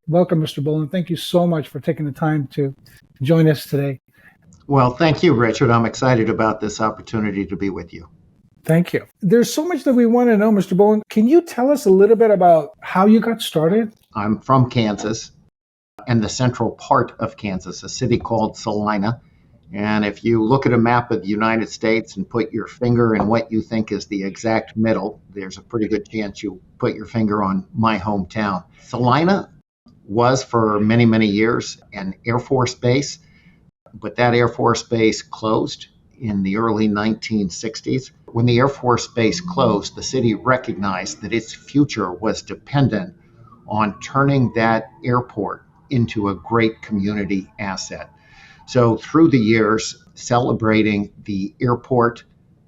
Welcome, Mr. Bolen. Thank you so much for taking the time to join us today. Well, thank you, Richard. I'm excited about this opportunity to be with you. Thank you. There's so much that we want to know, Mr. Bolen. Can you tell us a little bit about how you got started? I'm from Kansas and the central part of Kansas, a city called Salina. And if you look at a map of the United States and put your finger in what you think is the exact middle, there's a pretty good chance you'll put your finger on my hometown. Salina was for many, many years an Air Force base, but that Air Force base closed in the early 1960s. When the Air Force base closed, the city recognized that its future was dependent on turning that airport into a great community asset. So, through the years, celebrating the airport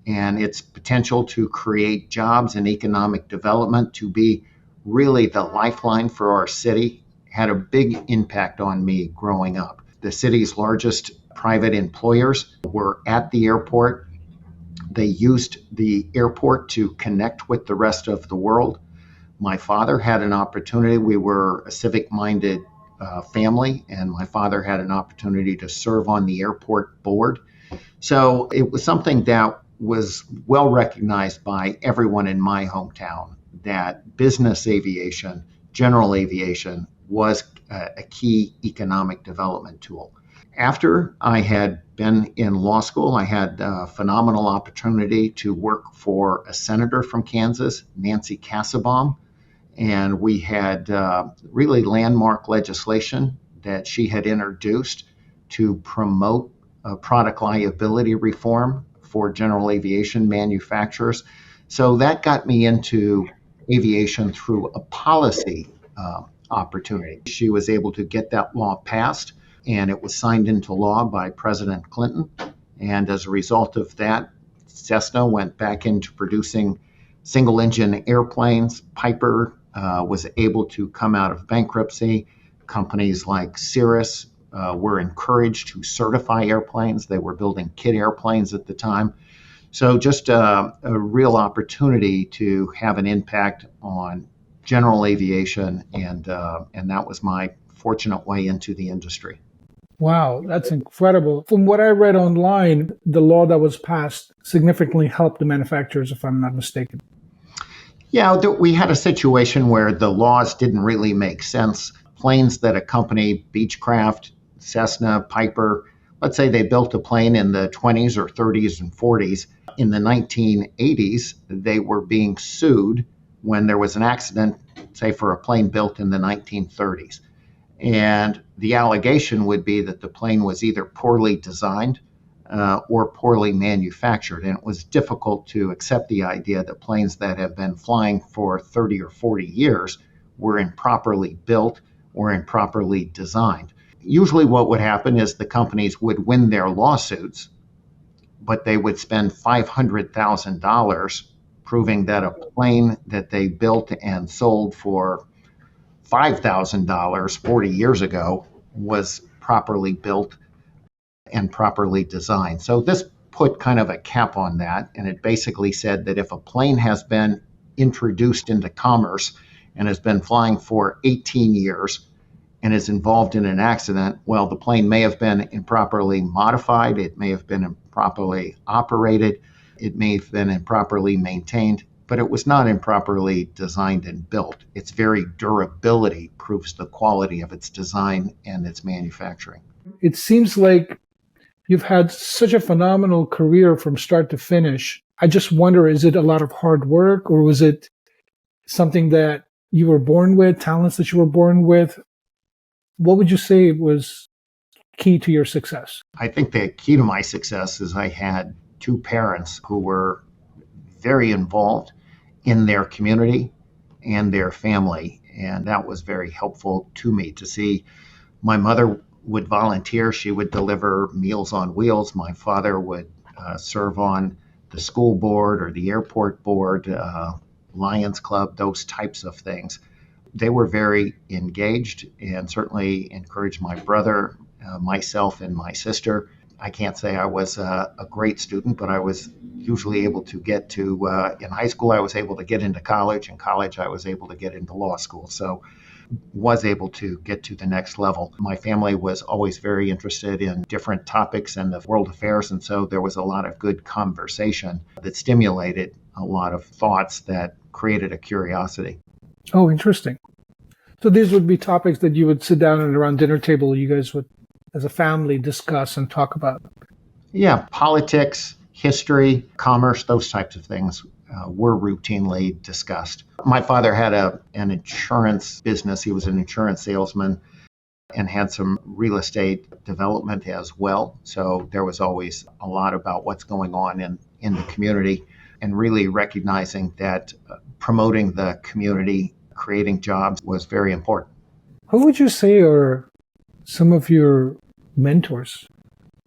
and its potential to create jobs and economic development, to be really the lifeline for our city, had a big impact on me growing up. The city's largest private employers were at the airport. They used the airport to connect with the rest of the world. My father had an opportunity. We were a civic minded family, and my father had an opportunity to serve on the airport board. So it was something that was well recognized by everyone in my hometown that business aviation, general aviation, was a key economic development tool. After I had been in law school, I had a phenomenal opportunity to work for a senator from Kansas, Nancy Kassebaum, and we had really landmark legislation that she had introduced to promote product liability reform for general aviation manufacturers. So that got me into aviation through a policy opportunity. She was able to get that law passed, and it was signed into law by President Clinton. And as a result of that, Cessna went back into producing single engine airplanes. Piper was able to come out of bankruptcy. Companies like Cirrus were encouraged to certify airplanes. They were building kit airplanes at the time. So just a real opportunity to have an impact on general aviation, and that was my fortunate way into the industry. Wow, that's incredible. From what I read online, the law that was passed significantly helped the manufacturers, if I'm not mistaken. Yeah, we had a situation where the laws didn't really make sense. Planes that accompany Beechcraft, Cessna, Piper, let's say they built a plane in the 20s or 30s and 40s. In the 1980s, they were being sued when there was an accident, say for a plane built in the 1930s. And the allegation would be that the plane was either poorly designed or poorly manufactured. And it was difficult to accept the idea that planes that have been flying for 30 or 40 years were improperly built or improperly designed. Usually what would happen is the companies would win their lawsuits, but they would spend $500,000 proving that a plane that they built and sold for $5,000 40 years ago was properly built and properly designed. So this put kind of a cap on that, and it basically said that if a plane has been introduced into commerce and has been flying for 18 years and is involved in an accident, well, the plane may have been improperly modified, it may have been improperly operated, it may have been improperly maintained, but it was not improperly designed and built. Its very durability proves the quality of its design and its manufacturing. It seems like you've had such a phenomenal career from start to finish. I just wonder, is it a lot of hard work, or was it something that you were born with, talents that you were born with? What would you say was key to your success? I think the key to my success is I had two parents who were very involved in their community and their family. And that was very helpful to me to see. My mother would volunteer. She would deliver Meals on Wheels. My father would serve on the school board or the airport board, Lions Club, those types of things. They were very engaged and certainly encouraged my brother, myself, and my sister. I can't say I was a great student, but I was usually able to get to, in high school, I was able to get into college. In college, I was able to get into law school. So was able to get to the next level. My family was always very interested in different topics and the world affairs, and so there was a lot of good conversation that stimulated a lot of thoughts that created a curiosity. Oh, interesting. So these would be topics that you would sit down and around dinner table, you guys would, as a family, discuss and talk about. Yeah, politics, history, commerce, those types of things were routinely discussed. My father had an insurance business. He was an insurance salesman and had some real estate development as well. So there was always a lot about what's going on in the community, and really recognizing that promoting the community, creating jobs was very important. Who would you say are some of your mentors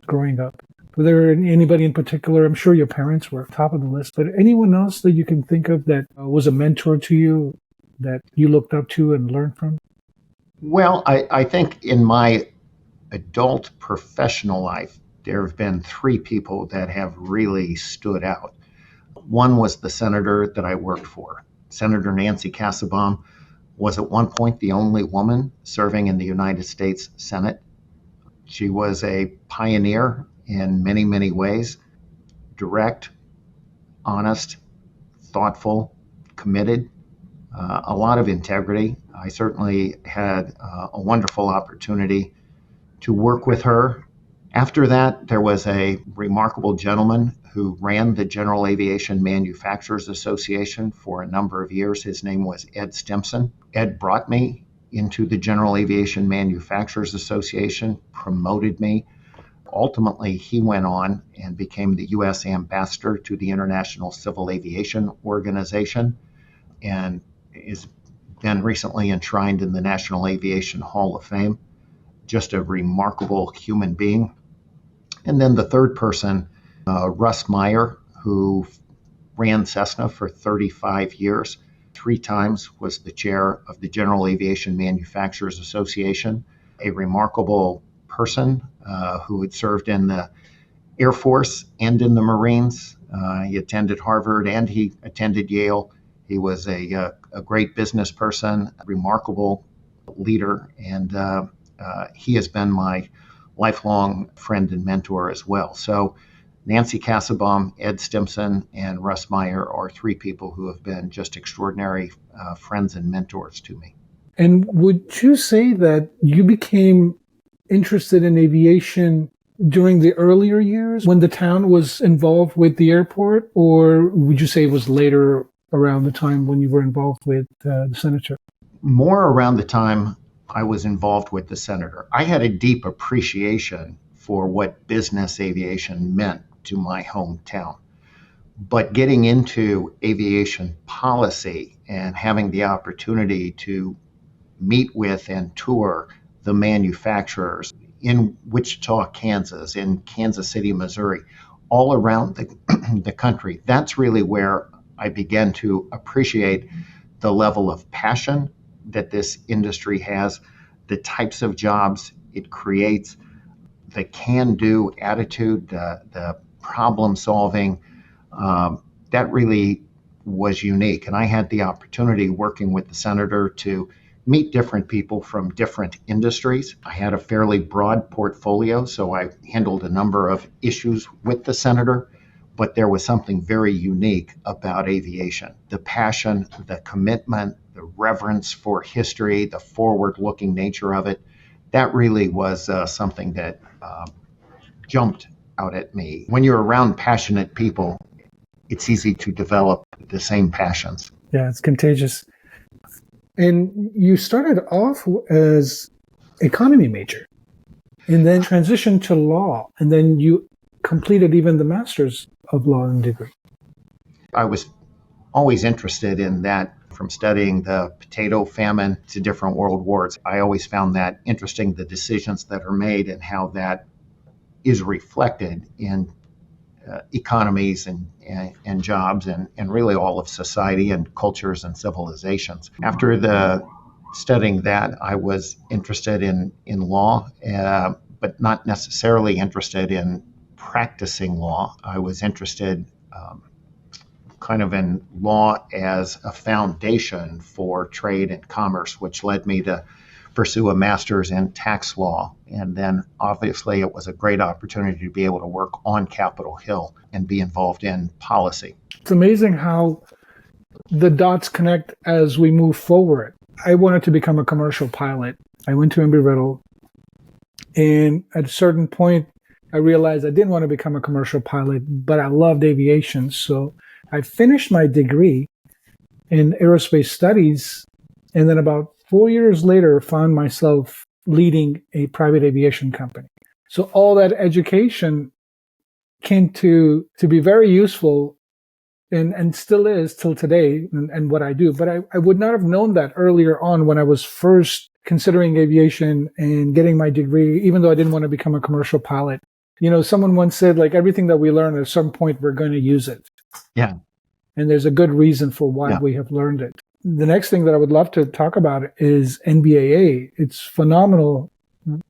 growing up? Were there anybody in particular? I'm sure your parents were top of the list, but anyone else that you can think of that was a mentor to you that you looked up to and learned from? Well, I think in my adult professional life, there have been three people that have really stood out. One was the senator that I worked for. Senator Nancy Kassebaum was at one point the only woman serving in the United States Senate. She was a pioneer in many, many ways, direct, honest, thoughtful, committed, a lot of integrity. I certainly had a wonderful opportunity to work with her. After that, there was a remarkable gentleman who ran the General Aviation Manufacturers Association for a number of years. His name was Ed Stimson. Ed brought me into the General Aviation Manufacturers Association, promoted me. Ultimately, he went on and became the U.S. ambassador to the International Civil Aviation Organization and is been recently enshrined in the National Aviation Hall of Fame. Just a remarkable human being. And then the third person, Russ Meyer, who ran Cessna for 35 years, 3 times was the chair of the General Aviation Manufacturers Association, a remarkable person who had served in the Air Force and in the Marines. He attended Harvard and he attended Yale. He was a great business person, a remarkable leader, and he has been my lifelong friend and mentor as well. So Nancy Kassebaum, Ed Stimson, and Russ Meyer are 3 people who have been just extraordinary friends and mentors to me. And would you say that you became interested in aviation during the earlier years when the town was involved with the airport, or would you say it was later around the time when you were involved with the senator? More around the time I was involved with the senator. I had a deep appreciation for what business aviation meant to my hometown. But getting into aviation policy and having the opportunity to meet with and tour the manufacturers in Wichita, Kansas, in Kansas City, Missouri, all around the country, that's really where I began to appreciate the level of passion that this industry has, the types of jobs it creates, the can-do attitude, the problem solving. That really was unique. And I had the opportunity working with the senator to meet different people from different industries. I had a fairly broad portfolio, so I handled a number of issues with the senator, but there was something very unique about aviation. The passion, the commitment, the reverence for history, the forward-looking nature of it, that really was something that jumped out at me. When you're around passionate people, it's easy to develop the same passions. Yeah, it's contagious. And you started off as economy major and then transitioned to law, and then you completed even the master's of law and degree. I was always interested in that, from studying the potato famine to different world wars. I always found that interesting, the decisions that are made and how that is reflected in economies and jobs and really all of society and cultures and civilizations. After studying that, I was interested in law, but not necessarily interested in practicing law. I was interested kind of in law as a foundation for trade and commerce, which led me to pursue a master's in tax law. And then obviously it was a great opportunity to be able to work on Capitol Hill and be involved in policy. It's amazing how the dots connect as we move forward. I wanted to become a commercial pilot. I went to Embry-Riddle, and at a certain point, I realized I didn't want to become a commercial pilot, but I loved aviation. So I finished my degree in aerospace studies, and then about 4 years later, found myself leading a private aviation company. So all that education came to be very useful and still is till today and what I do. But I would not have known that earlier on when I was first considering aviation and getting my degree, even though I didn't want to become a commercial pilot. You know, someone once said, like, everything that we learn at some point, we're going to use it. Yeah. And there's a good reason for why we have learned it. The next thing that I would love to talk about is NBAA. It's phenomenal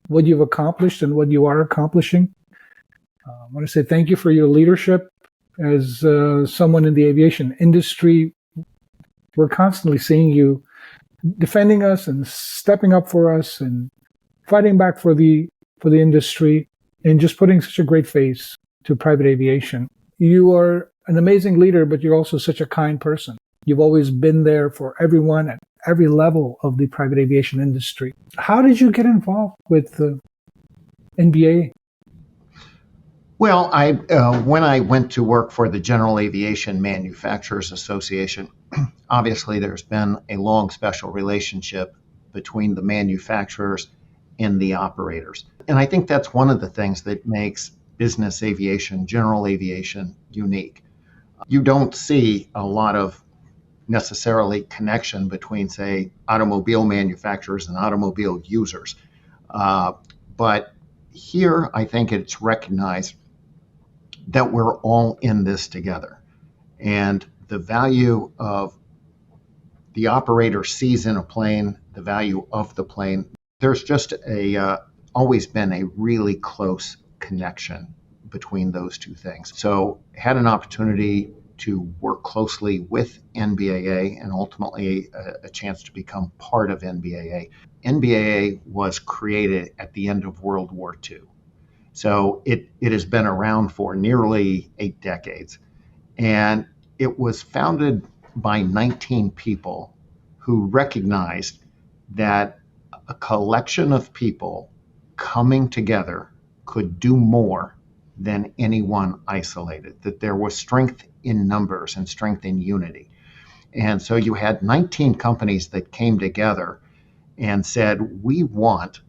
what you've accomplished and what you are accomplishing. I want to say thank you for your leadership. As someone in the aviation industry, we're constantly seeing you defending us and stepping up for us and fighting back for the industry and just putting such a great face to private aviation. You are an amazing leader, but you're also such a kind person. You've always been there for everyone at every level of the private aviation industry. How did you get involved with the NBA? Well, when I went to work for the General Aviation Manufacturers Association, obviously there's been a long special relationship between the manufacturers and the operators. And I think that's one of the things that makes business aviation, general aviation, unique. You don't see a lot of necessarily connection between, say, automobile manufacturers and automobile users. But here, I think it's recognized that we're all in this together. And the value of the operator sees in a plane, the value of the plane, there's just always been a really close connection between those two things. So had an opportunity to work closely with NBAA and ultimately a chance to become part of NBAA. NBAA was created at the end of World War II. So it has been around for nearly 8 decades. And it was founded by 19 people who recognized that a collection of people coming together could do more than anyone isolated, that there was strength in numbers and strength in unity. And so you had 19 companies that came together and said, we want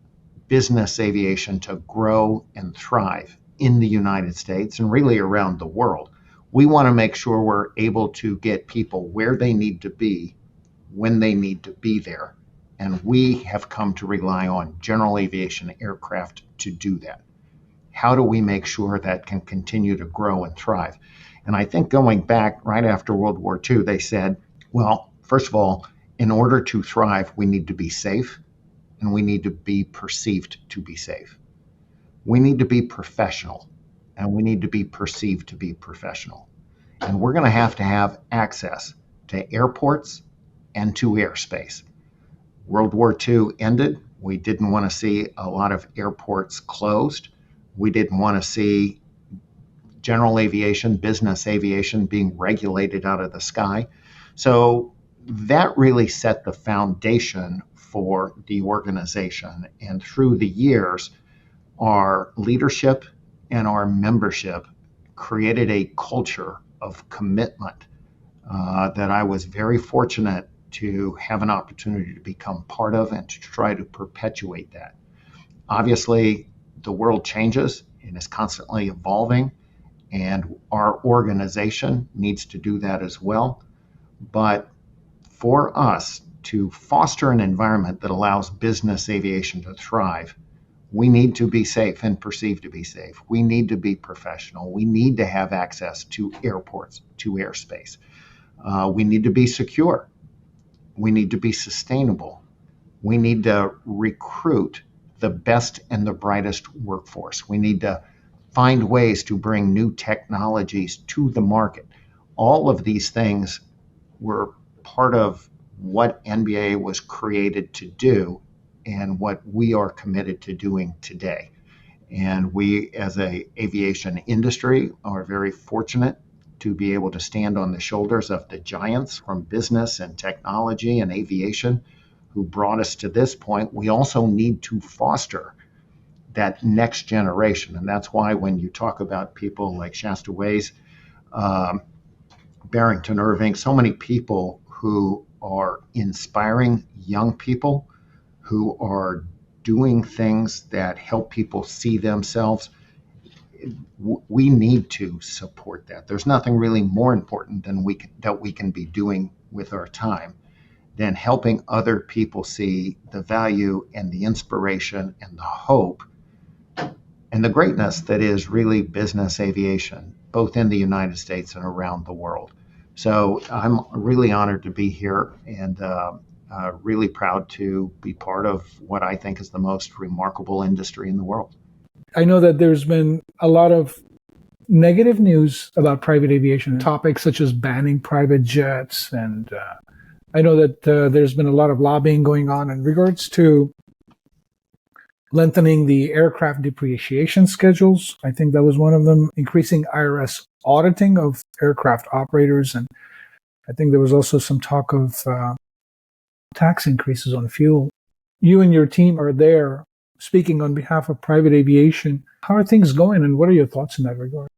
business aviation to grow and thrive in the United States and really around the world. We want to make sure we're able to get people where they need to be when they need to be there. And we have come to rely on general aviation aircraft to do that. How do we make sure that can continue to grow and thrive? And I think going back right after World War II, they said, well, first of all, in order to thrive, we need to be safe and we need to be perceived to be safe. We need to be professional and we need to be perceived to be professional. And we're going to have access to airports and to airspace. World War II ended. We didn't want to see a lot of airports closed. We didn't want to see general aviation, business aviation being regulated out of the sky. So that really set the foundation for the organization. And through the years, our leadership and our membership created a culture of commitment that I was very fortunate to have an opportunity to become part of and to try to perpetuate that. Obviously, the world changes and is constantly evolving, and our organization needs to do that as well. But for us to foster an environment that allows business aviation to thrive, we need to be safe and perceived to be safe. We need to be professional. We need to have access to airports, to airspace. We need to be secure. We need to be sustainable. We need to recruit the best and the brightest workforce. We need to find ways to bring new technologies to the market. All of these things were part of what NBA was created to do and what we are committed to doing today. And we, as a aviation industry, are very fortunate to be able to stand on the shoulders of the giants from business and technology and aviation who brought us to this point. We also need to foster that next generation. And that's why when you talk about people like Shasta Ways, um, Barrington Irving, so many people who are inspiring young people who are doing things that help people see themselves. We need to support that. There's nothing really more important than that we can be doing with our time than helping other people see the value and the inspiration and the hope and the greatness that is really business aviation, both in the United States and around the world. So I'm really honored to be here and really proud to be part of what I think is the most remarkable industry in the world. I know that there's been a lot of negative news about private aviation, topics such as banning private jets. And I know that there's been a lot of lobbying going on in regards to lengthening the aircraft depreciation schedules. I think that was one of them, increasing IRS auditing of aircraft operators. And I think there was also some talk of tax increases on fuel. You and your team are there speaking on behalf of private aviation. How are things going, and what are your thoughts in that regard?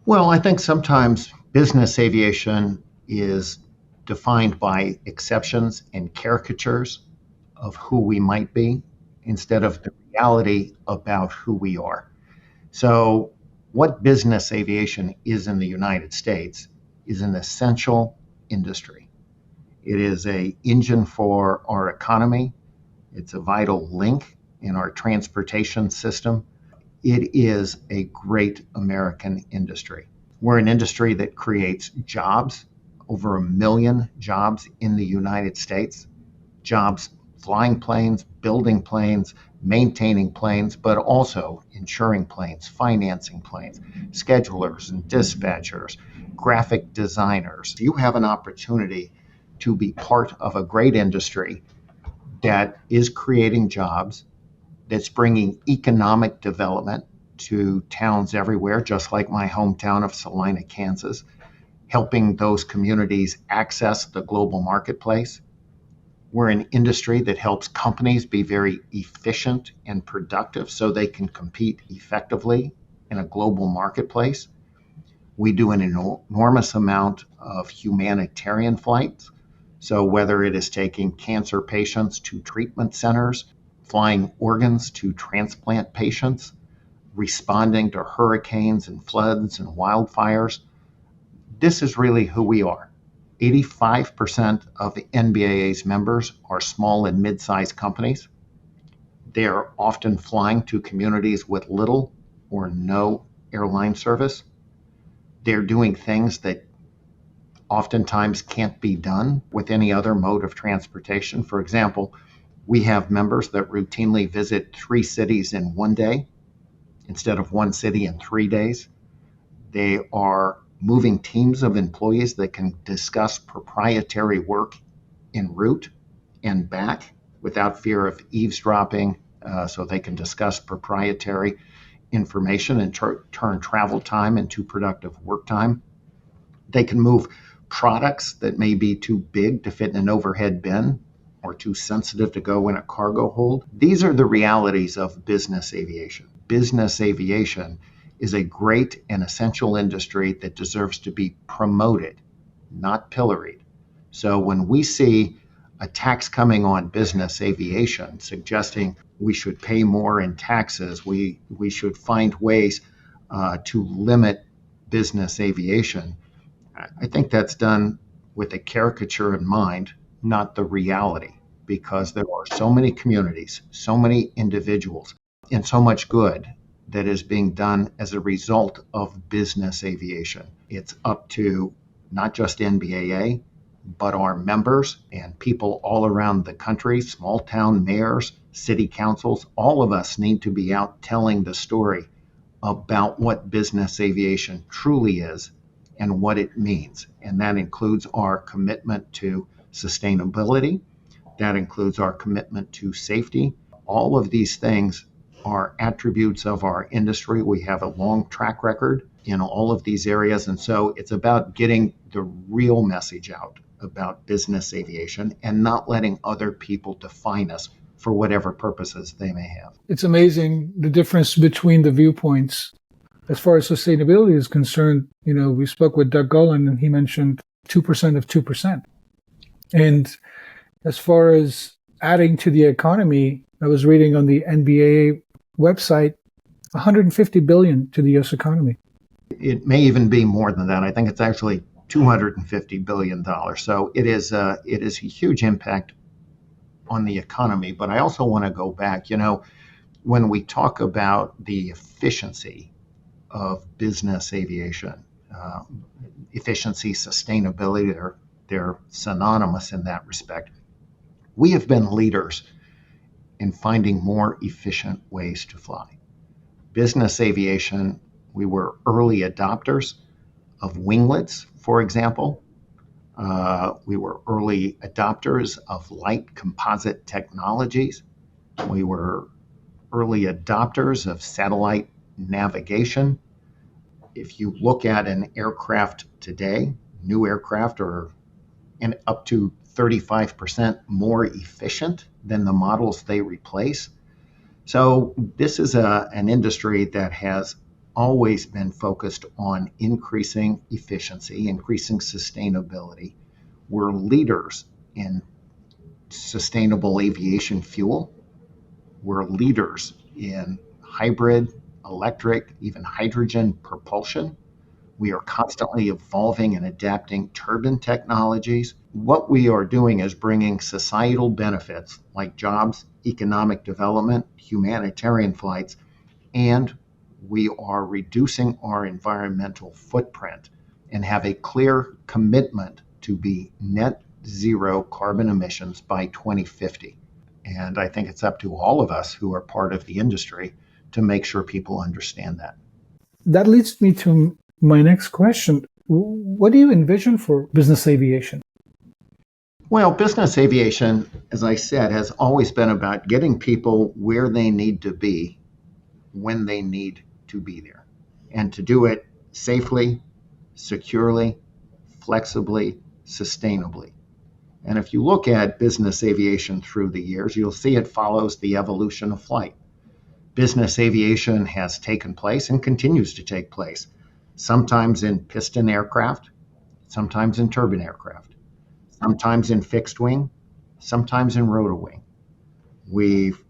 Well, I think sometimes business aviation is defined by exceptions and caricatures of who we might be instead of the reality about who we are. So, what business aviation is in the United States is an essential industry. It is an engine for our economy. It's a vital link in our transportation system. It is a great American industry. We're an industry that creates jobs, over 1 million jobs in the United States, jobs flying planes, building planes, maintaining planes, but also insuring planes, financing planes, schedulers and dispatchers, graphic designers. You have an opportunity to be part of a great industry that is creating jobs, that's bringing economic development to towns everywhere, just like my hometown of Salina, Kansas, helping those communities access the global marketplace. We're an industry that helps companies be very efficient and productive so they can compete effectively in a global marketplace. We do an enormous amount of humanitarian flights. So whether it is taking cancer patients to treatment centers, flying organs to transplant patients, responding to hurricanes and floods and wildfires, this is really who we are. 85% of the NBAA's members are small and mid-sized companies. They are often flying to communities with little or no airline service. They're doing things that oftentimes can't be done with any other mode of transportation. For example, we have members that routinely visit 3 cities in 1 day instead of 1 city in 3 days. They are moving teams of employees that can discuss proprietary work en route and back without fear of eavesdropping, so they can discuss proprietary information and turn travel time into productive work time. They can move products that may be too big to fit in an overhead bin or too sensitive to go in a cargo hold. These are the realities of business aviation. Business aviation is a great and essential industry that deserves to be promoted, not pilloried. So when we see a tax coming on business aviation suggesting we should pay more in taxes, we should find ways to limit business aviation, I think that's done with a caricature in mind, not the reality, because there are so many communities, so many individuals, and so much good that is being done as a result of business aviation. It's up to not just NBAA, but our members and people all around the country, small town mayors, city councils. All of us need to be out telling the story about what business aviation truly is and what it means. And that includes our commitment to sustainability. That includes our commitment to safety. All of these things are attributes of our industry. We have a long track record in all of these areas. And so it's about getting the real message out about business aviation and not letting other people define us for whatever purposes they may have. It's amazing the difference between the viewpoints. As far as sustainability is concerned, we spoke with Doug Bolen and he mentioned 2% of 2%. And as far as adding to the economy, I was reading on the NBA website, 150 billion to the US economy. It may even be more than that. I think it's actually $250 billion. So it is a huge impact on the economy. But I also want to go back, when we talk about the efficiency of business aviation, efficiency, sustainability, they're synonymous in that respect. We have been leaders in finding more efficient ways to fly. Business aviation, we were early adopters of winglets, for example. We were early adopters of light composite technologies. We were early adopters of satellite navigation. If you look at an aircraft today, new aircraft are up to 35% more efficient than the models they replace. So this is an industry that has always been focused on increasing efficiency, increasing sustainability. We're leaders in sustainable aviation fuel. We're leaders in hybrid, electric, even hydrogen propulsion. We are constantly evolving and adapting turbine technologies. What we are doing is bringing societal benefits like jobs, economic development, humanitarian flights, and we are reducing our environmental footprint and have a clear commitment to be net zero carbon emissions by 2050. And I think it's up to all of us who are part of the industry to make sure people understand that. That leads me to my next question. What do you envision for business aviation? Well, business aviation, as I said, has always been about getting people where they need to be when they need to be there, and to do it safely, securely, flexibly, sustainably. And if you look at business aviation through the years, you'll see it follows the evolution of flight. Business aviation has taken place and continues to take place, sometimes in piston aircraft, sometimes in turbine aircraft, sometimes in fixed wing, sometimes in rotor wing. We've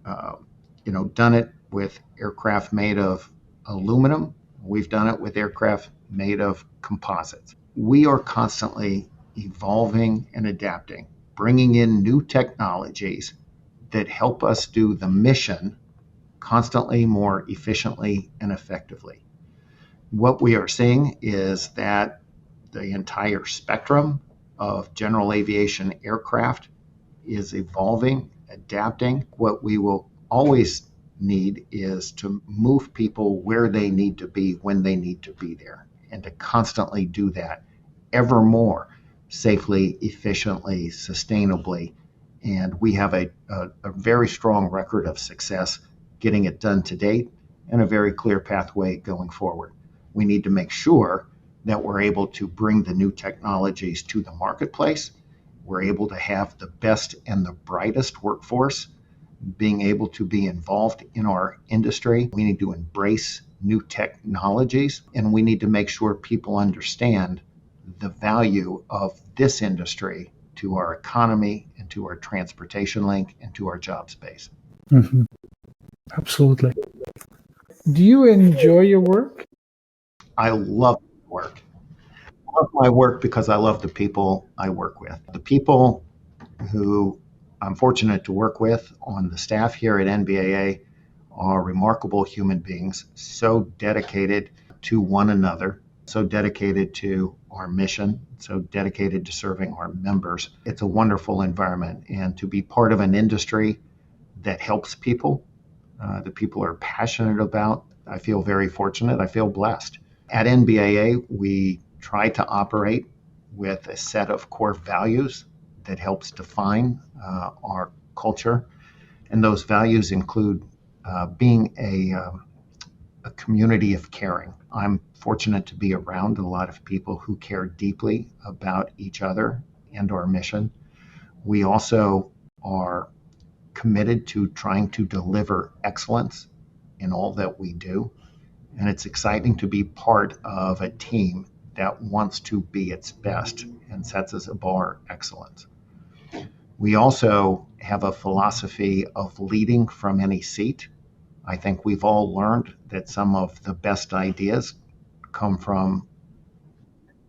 done it with aircraft made of aluminum. We've done it with aircraft made of composites. We are constantly evolving and adapting, bringing in new technologies that help us do the mission constantly more efficiently and effectively. What we are seeing is that the entire spectrum of general aviation aircraft is evolving, adapting. What we will always need is to move people where they need to be when they need to be there, and to constantly do that ever more safely, efficiently, sustainably. And we have a very strong record of success getting it done to date and a very clear pathway going forward. We need to make sure that we're able to bring the new technologies to the marketplace. We're able to have the best and the brightest workforce being able to be involved in our industry. We need to embrace new technologies, and we need to make sure people understand the value of this industry to our economy and to our transportation link and to our job space. Mm-hmm. Absolutely. Do you enjoy your work? I love work. I love my work because I love the people I work with. The people who I'm fortunate to work with on the staff here at NBAA are remarkable human beings, so dedicated to one another, so dedicated to our mission, so dedicated to serving our members. It's a wonderful environment, and to be part of an industry that helps people, that people are passionate about, I feel very fortunate. I feel blessed. At NBAA, we try to operate with a set of core values that helps define our culture. And those values include being a community of caring. I'm fortunate to be around a lot of people who care deeply about each other and our mission. We also are committed to trying to deliver excellence in all that we do. And it's exciting to be part of a team that wants to be its best and sets as a bar excellence. We also have a philosophy of leading from any seat. I think we've all learned that some of the best ideas come from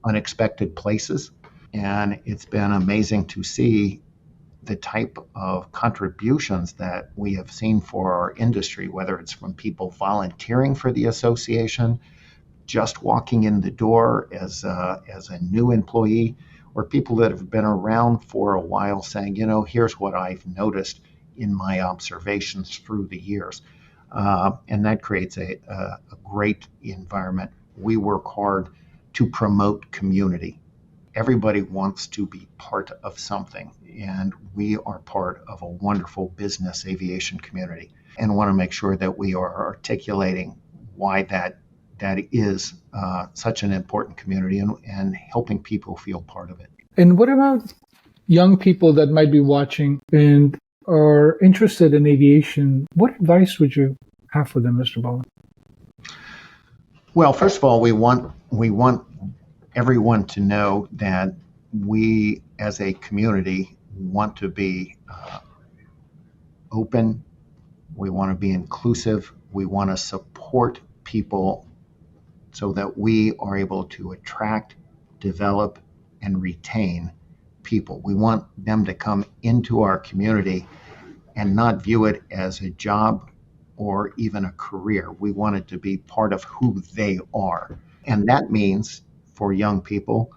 unexpected places. And it's been amazing to see the type of contributions that we have seen for our industry, whether it's from people volunteering for the association, just walking in the door as a new employee, or people that have been around for a while saying, here's what I've noticed in my observations through the years. And that creates a great environment. We work hard to promote community. Everybody wants to be part of something, and we are part of a wonderful business aviation community and want to make sure that we are articulating why that is such an important community and helping people feel part of it. And what about young people that might be watching and are interested in aviation? What advice would you have for them, Mr. Bolen? Well, first of all, we want everyone to know that we as a community want to be open, we want to be inclusive, we want to support people so that we are able to attract, develop, and retain people. We want them to come into our community and not view it as a job or even a career. We want it to be part of who they are. And that means for young people,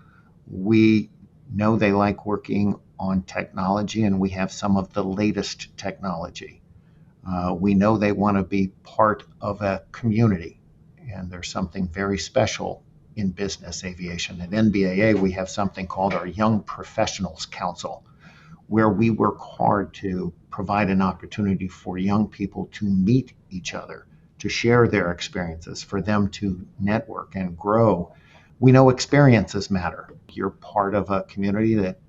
we know they like working on technology, and we have some of the latest technology. We know they want to be part of a community, and there's something very special in business aviation. At NBAA, we have something called our Young Professionals Council, where we work hard to provide an opportunity for young people to meet each other, to share their experiences, for them to network and grow. We know experiences matter. You're part of a community that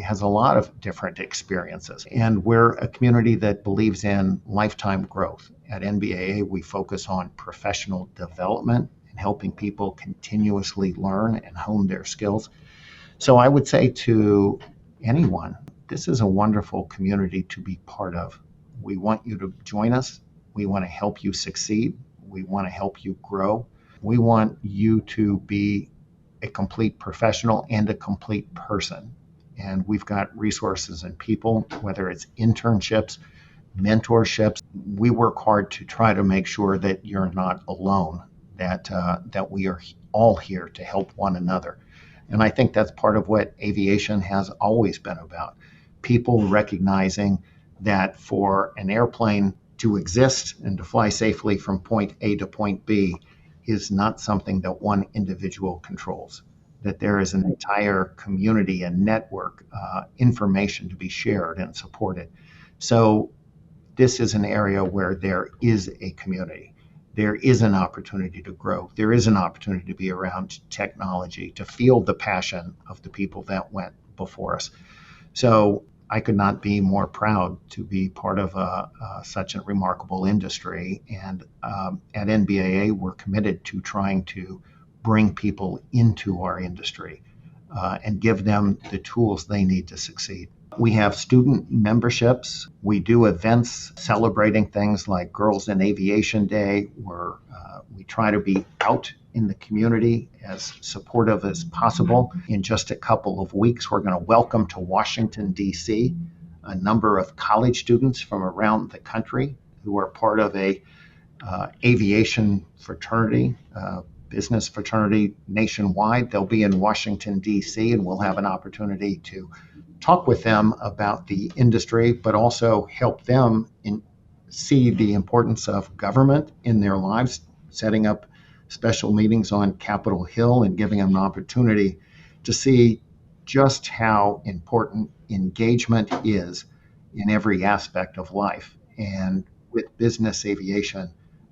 has a lot of different experiences. And we're a community that believes in lifetime growth. At NBAA, we focus on professional development and helping people continuously learn and hone their skills. So I would say to anyone, this is a wonderful community to be part of. We want you to join us. We want to help you succeed. We want to help you grow. We want you to be a complete professional and a complete person. And we've got resources and people, whether it's internships, mentorships. We work hard to try to make sure that you're not alone, that we are all here to help one another. And I think that's part of what aviation has always been about. People recognizing that for an airplane to exist and to fly safely from point A to point B is not something that one individual controls, that there is an entire community and network, information to be shared and supported. So this is an area where there is a community. There is an opportunity to grow. There is an opportunity to be around technology, to feel the passion of the people that went before us. So I could not be more proud to be part of such a remarkable industry. And at NBAA, we're committed to trying to bring people into our industry and give them the tools they need to succeed. We have student memberships. We do events celebrating things like Girls in Aviation Day, where we try to be out in the community as supportive as possible. In just a couple of weeks, we're going to welcome to Washington, D.C., a number of college students from around the country who are part of a aviation fraternity, business fraternity nationwide. They'll be in Washington, D.C., and we'll have an opportunity to talk with them about the industry, but also help them see the importance of government in their lives, setting up special meetings on Capitol Hill and giving them an opportunity to see just how important engagement is in every aspect of life. And with business aviation,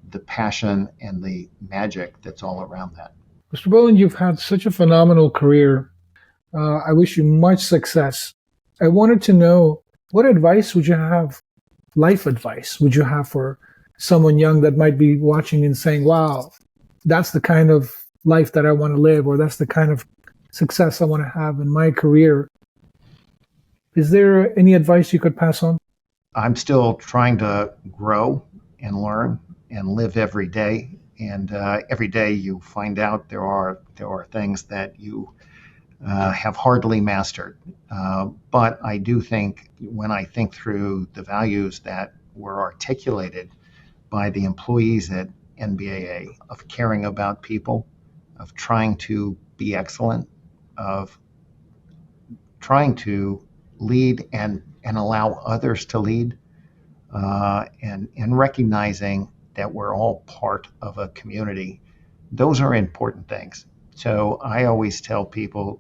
the passion and the magic that's all around that. Mr. Bolen, you've had such a phenomenal career. I wish you much success. I wanted to know, what advice would you have, life advice, would you have for someone young that might be watching and saying, wow, that's the kind of life that I want to live, or that's the kind of success I want to have in my career? Is there any advice you could pass on? I'm still trying to grow and learn and live every day. And every day you find out there are things that you have hardly mastered. But I do think when I think through the values that were articulated by the employees at NBAA of caring about people, of trying to be excellent, of trying to lead and allow others to lead, and recognizing that we're all part of a community, those are important things. So I always tell people,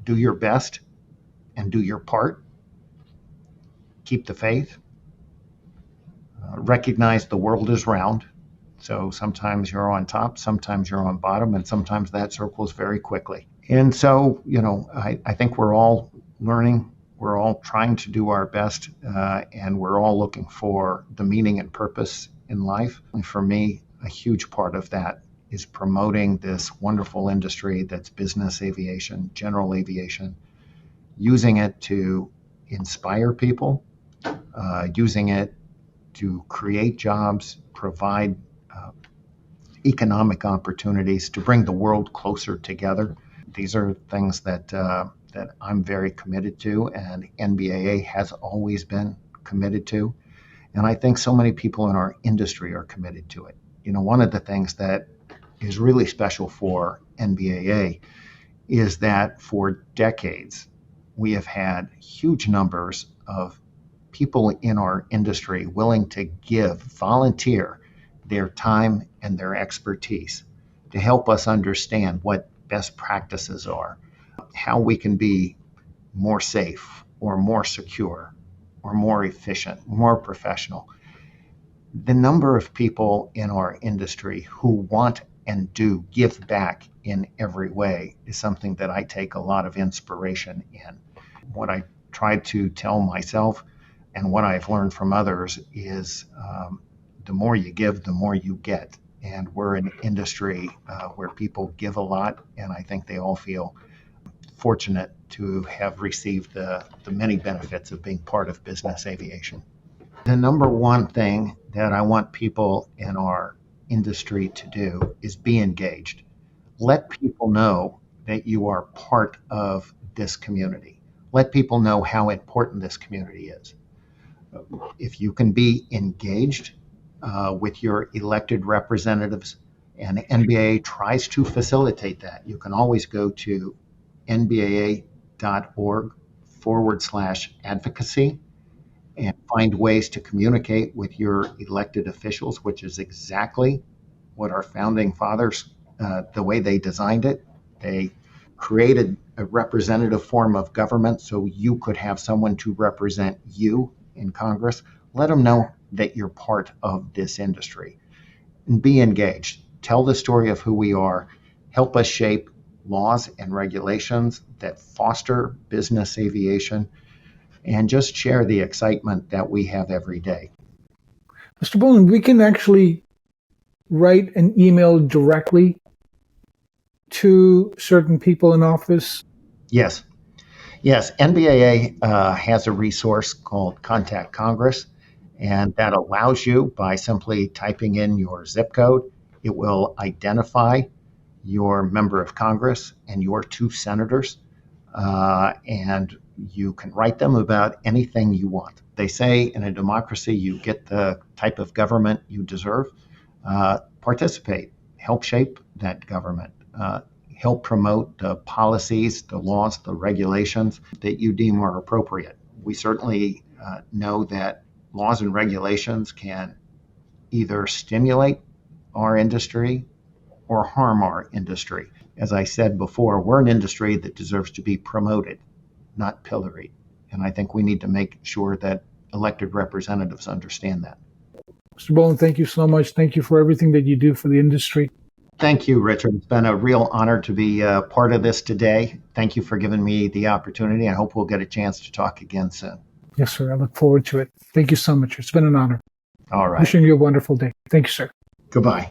do your best and do your part. Keep the faith. Recognize the world is round. So sometimes you're on top, sometimes you're on bottom, and sometimes that circles very quickly. And so, I think we're all learning. We're all trying to do our best, and we're all looking for the meaning and purpose in life. And for me, a huge part of that is promoting this wonderful industry that's business aviation, general aviation, using it to inspire people, using it to create jobs, provide economic opportunities, to bring the world closer together. These are things that I'm very committed to, and NBAA has always been committed to. And I think so many people in our industry are committed to it. One of the things that is really special for NBAA is that for decades, we have had huge numbers of people in our industry willing to volunteer their time and their expertise to help us understand what best practices are, how we can be more safe or more secure or more efficient, more professional. The number of people in our industry who want and do give back in every way is something that I take a lot of inspiration in. What I try to tell myself and what I've learned from others is the more you give, the more you get. And we're an industry where people give a lot, and I think they all feel fortunate to have received the many benefits of being part of business aviation. The number one thing that I want people in our industry to do is be engaged. Let people know that you are part of this community. Let people know how important this community is. If you can be engaged with your elected representatives, and NBAA tries to facilitate that, you can always go to nbaa.org/advocacy and find ways to communicate with your elected officials, which is exactly what our founding fathers, the way they designed it. They created a representative form of government so you could have someone to represent you in Congress. Let them know that you're part of this industry and be engaged. Tell the story of who we are. Help us shape laws and regulations that foster business aviation, and just share the excitement that we have every day. Mr. Bolen, we can actually write an email directly to certain people in office? Yes. NBAA has a resource called Contact Congress, and that allows you, by simply typing in your zip code, it will identify your member of Congress and your two senators, and you can write them about anything you want. They say in a democracy, you get the type of government you deserve. Participate, help shape that government, help promote the policies, the laws, the regulations that you deem are appropriate. We certainly know that laws and regulations can either stimulate our industry or harm our industry. As I said before, we're an industry that deserves to be promoted, not pilloried. And I think we need to make sure that elected representatives understand that. Mr. Bolen, thank you so much. Thank you for everything that you do for the industry. Thank you, Richard. It's been a real honor to be part of this today. Thank you for giving me the opportunity. I hope we'll get a chance to talk again soon. Yes, sir. I look forward to it. Thank you so much. It's been an honor. All right. Wishing you a wonderful day. Thank you, sir. Goodbye.